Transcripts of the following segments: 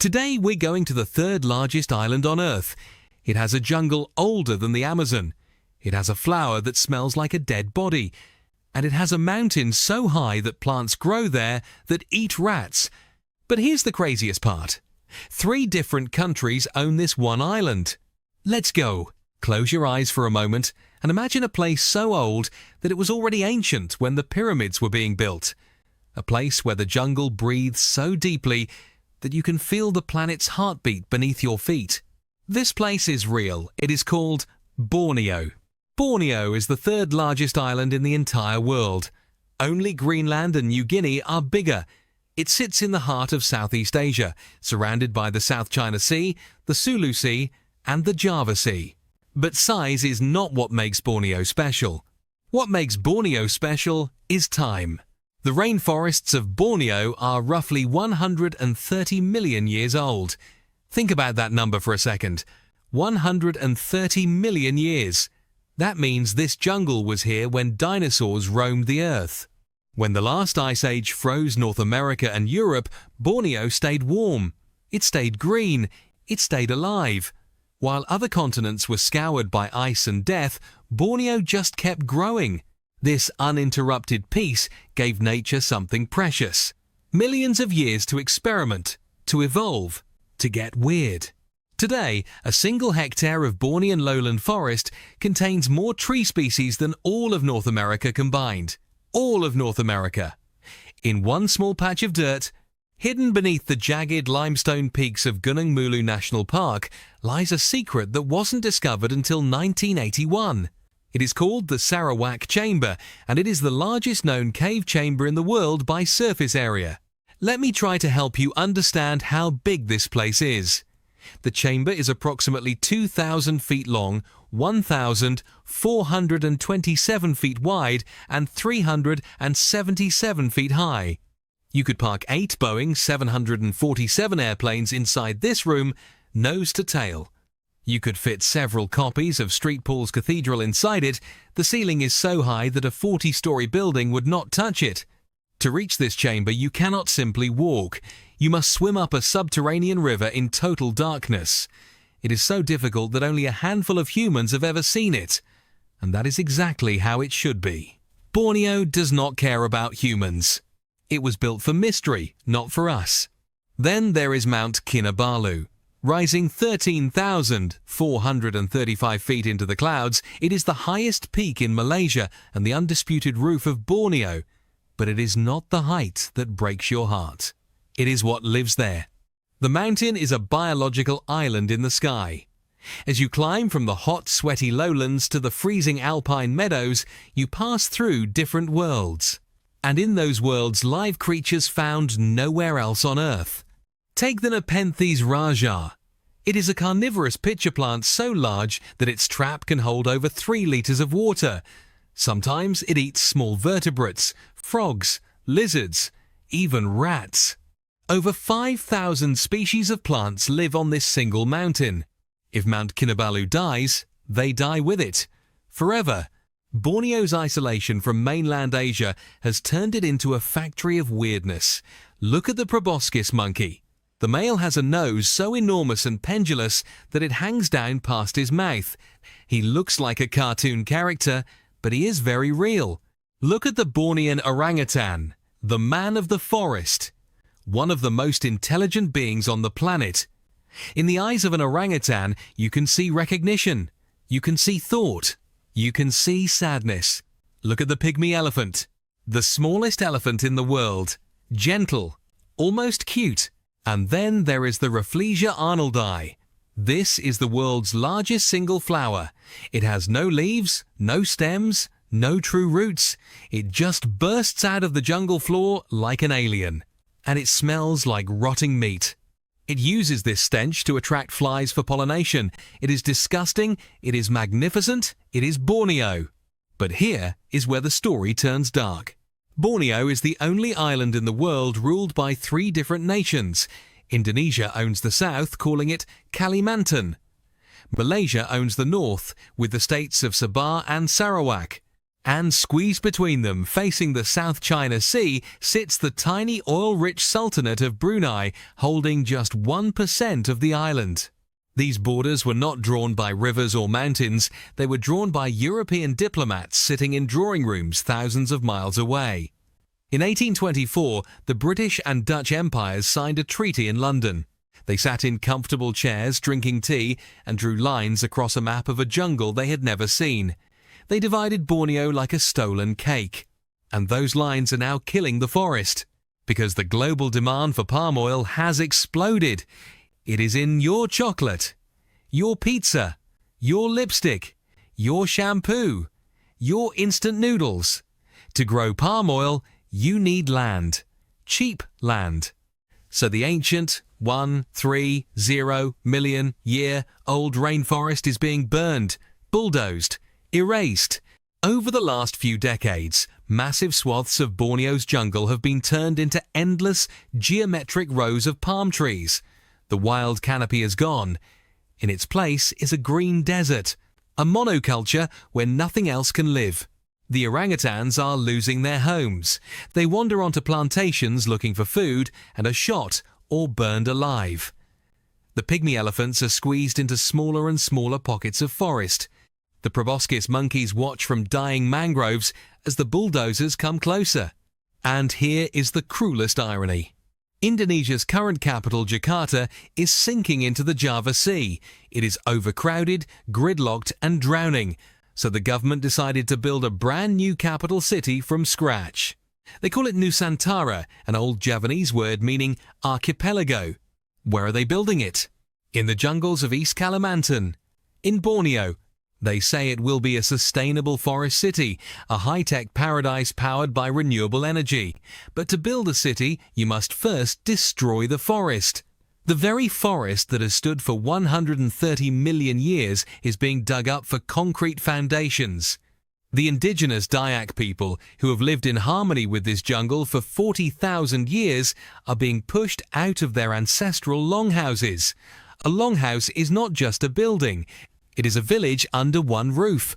Today we're going to the third largest island on Earth. It has a jungle older than the Amazon. It has a flower that smells like a dead body. And it has a mountain so high that plants grow there that eat rats. But here's the craziest part. 3 different countries own this one island. Let's go. Close your eyes for a moment and imagine a place so old that it was already ancient when the pyramids were being built. A place where the jungle breathes so deeply that you can feel the planet's heartbeat beneath your feet. This place is real. It is called Borneo. Borneo is the 3rd largest island in the entire world. Only Greenland and New Guinea are bigger. It sits in the heart of Southeast Asia, surrounded by the South China Sea, the Sulu Sea, and the Java Sea. But size is not what makes Borneo special. What makes Borneo special is time. The rainforests of Borneo are roughly 130 million years old. Think about that number for a second. 130 million years. That means this jungle was here when dinosaurs roamed the Earth. When the last ice age froze North America and Europe, Borneo stayed warm. It stayed green. It stayed alive. While other continents were scoured by ice and death, Borneo just kept growing. This uninterrupted peace gave nature something precious. Millions of years to experiment, to evolve, to get weird. Today, a single hectare of Bornean lowland forest contains more tree species than all of North America combined. All of North America. In one small patch of dirt, hidden beneath the jagged limestone peaks of Gunung Mulu National Park, lies a secret that wasn't discovered until 1981. It is called the Sarawak Chamber, and it is the largest known cave chamber in the world by surface area. Let me try to help you understand how big this place is. The chamber is approximately 2,000 feet long, 1,427 feet wide, and 377 feet high. You could park 8 Boeing 747 airplanes inside this room, nose to tail. You could fit several copies of St. Paul's Cathedral inside it. The ceiling is so high that a 40-story building would not touch it. To reach this chamber, you cannot simply walk. You must swim up a subterranean river in total darkness. It is so difficult that only a handful of humans have ever seen it. And that is exactly how it should be. Borneo does not care about humans. It was built for mystery, not for us. Then there is Mount Kinabalu. Rising 13,435 feet into the clouds, it is the highest peak in Malaysia and the undisputed roof of Borneo. But it is not the height that breaks your heart. It is what lives there. The mountain is a biological island in the sky. As you climb from the hot, sweaty lowlands to the freezing alpine meadows, you pass through different worlds. And in those worlds, live creatures found nowhere else on Earth. Take the Nepenthes raja. It is a carnivorous pitcher plant so large that its trap can hold over 3 liters of water. Sometimes it eats small vertebrates, frogs, lizards, even rats. Over 5,000 species of plants live on this single mountain. If Mount Kinabalu dies, they die with it. Forever. Borneo's isolation from mainland Asia has turned it into a factory of weirdness. Look at the proboscis monkey. The male has a nose so enormous and pendulous that it hangs down past his mouth. He looks like a cartoon character, but he is very real. Look at the Bornean orangutan, the man of the forest. One of the most intelligent beings on the planet. In the eyes of an orangutan, you can see recognition. You can see thought. You can see sadness. Look at the pygmy elephant. The smallest elephant in the world. Gentle. Almost cute. And then there is the Rafflesia arnoldii. This is the world's largest single flower. It has no leaves, no stems, no true roots. It just bursts out of the jungle floor like an alien. And it smells like rotting meat. It uses this stench to attract flies for pollination. It is disgusting, it is magnificent, it is Borneo. But here is where the story turns dark. Borneo is the only island in the world ruled by 3 different nations. Indonesia owns the south, calling it Kalimantan. Malaysia owns the north, with the states of Sabah and Sarawak. And squeezed between them, facing the South China Sea, sits the tiny oil-rich Sultanate of Brunei, holding just 1% of the island. These borders were not drawn by rivers or mountains, they were drawn by European diplomats sitting in drawing rooms thousands of miles away. In 1824, the British and Dutch empires signed a treaty in London. They sat in comfortable chairs, drinking tea, and drew lines across a map of a jungle they had never seen. They divided Borneo like a stolen cake. And those lines are now killing the forest. Because the global demand for palm oil has exploded. It is in your chocolate, your pizza, your lipstick, your shampoo, your instant noodles. To grow palm oil, you need land. Cheap land. So the ancient 130 million year old rainforest is being burned, bulldozed, erased. Over the last few decades, massive swaths of Borneo's jungle have been turned into endless, geometric rows of palm trees. The wild canopy is gone. In its place is a green desert, a monoculture where nothing else can live. The orangutans are losing their homes. They wander onto plantations looking for food and are shot or burned alive. The pygmy elephants are squeezed into smaller and smaller pockets of forest. The proboscis monkeys watch from dying mangroves as the bulldozers come closer. And here is the cruelest irony. Indonesia's current capital, Jakarta, is sinking into the Java Sea. It is overcrowded, gridlocked and drowning, so the government decided to build a brand new capital city from scratch. They call it Nusantara, an old Javanese word meaning archipelago. Where are they building it? In the jungles of East Kalimantan, in Borneo. They say it will be a sustainable forest city, a high-tech paradise powered by renewable energy. But to build a city, you must first destroy the forest. The very forest that has stood for 130 million years is being dug up for concrete foundations. The indigenous Dayak people, who have lived in harmony with this jungle for 40,000 years, are being pushed out of their ancestral longhouses. A longhouse is not just a building. It is a village under one roof.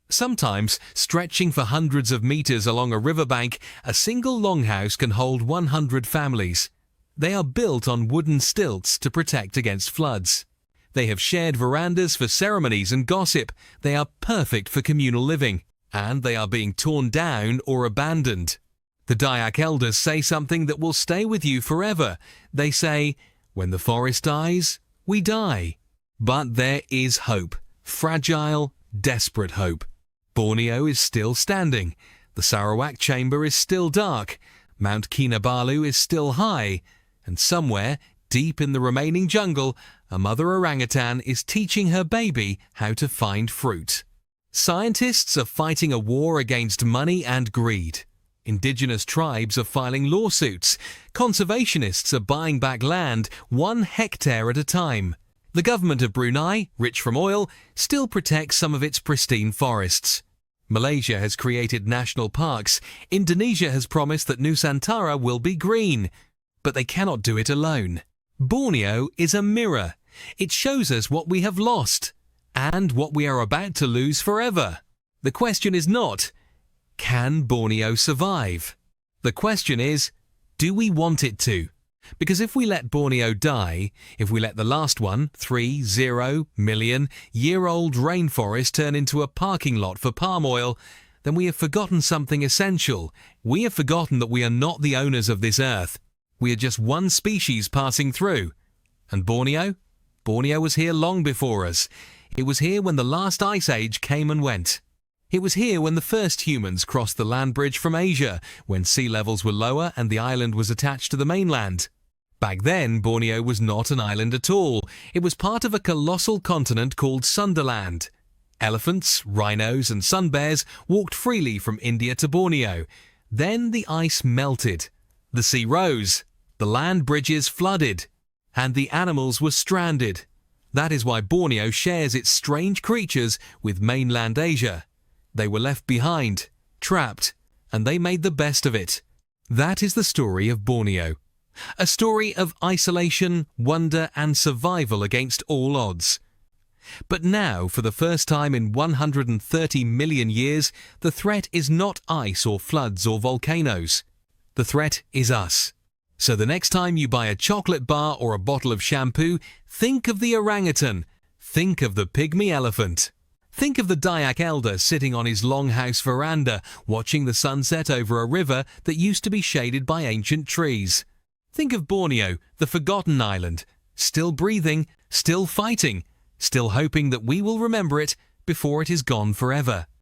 Sometimes, stretching for hundreds of meters along a riverbank, a single longhouse can hold 100 families. They are built on wooden stilts to protect against floods. They have shared verandas for ceremonies and gossip. They are perfect for communal living. And they are being torn down or abandoned. The Dayak elders say something that will stay with you forever. They say, "When the forest dies, we die." But there is hope. Fragile, desperate hope. Borneo is still standing. The Sarawak chamber is still dark. Mount Kinabalu is still high. And somewhere, deep in the remaining jungle, a mother orangutan is teaching her baby how to find fruit. Scientists are fighting a war against money and greed. Indigenous tribes are filing lawsuits. Conservationists are buying back land 1 hectare at a time. The government of Brunei, rich from oil, still protects some of its pristine forests. Malaysia has created national parks. Indonesia has promised that Nusantara will be green. But they cannot do it alone. Borneo is a mirror. It shows us what we have lost and what we are about to lose forever. The question is not, can Borneo survive? The question is, do we want it to? Because if we let Borneo die, if we let the last 130 million year old rainforest turn into a parking lot for palm oil, then we have forgotten something essential. We have forgotten that we are not the owners of this earth. We are just one species passing through. And Borneo? Borneo was here long before us. It was here when the last ice age came and went. It was here when the first humans crossed the land bridge from Asia, when sea levels were lower and the island was attached to the mainland. Back then, Borneo was not an island at all. It was part of a colossal continent called Sundaland. Elephants, rhinos and sun bears walked freely from India to Borneo. Then the ice melted. The sea rose. The land bridges flooded. And the animals were stranded. That is why Borneo shares its strange creatures with mainland Asia. They were left behind, trapped, and they made the best of it. That is the story of Borneo. A story of isolation, wonder and survival against all odds. But now, for the first time in 130 million years, the threat is not ice or floods or volcanoes. The threat is us. So the next time you buy a chocolate bar or a bottle of shampoo, think of the orangutan. Think of the pygmy elephant. Think of the Dayak elder sitting on his longhouse veranda, watching the sunset over a river that used to be shaded by ancient trees. Think of Borneo, the forgotten island, still breathing, still fighting, still hoping that we will remember it before it is gone forever.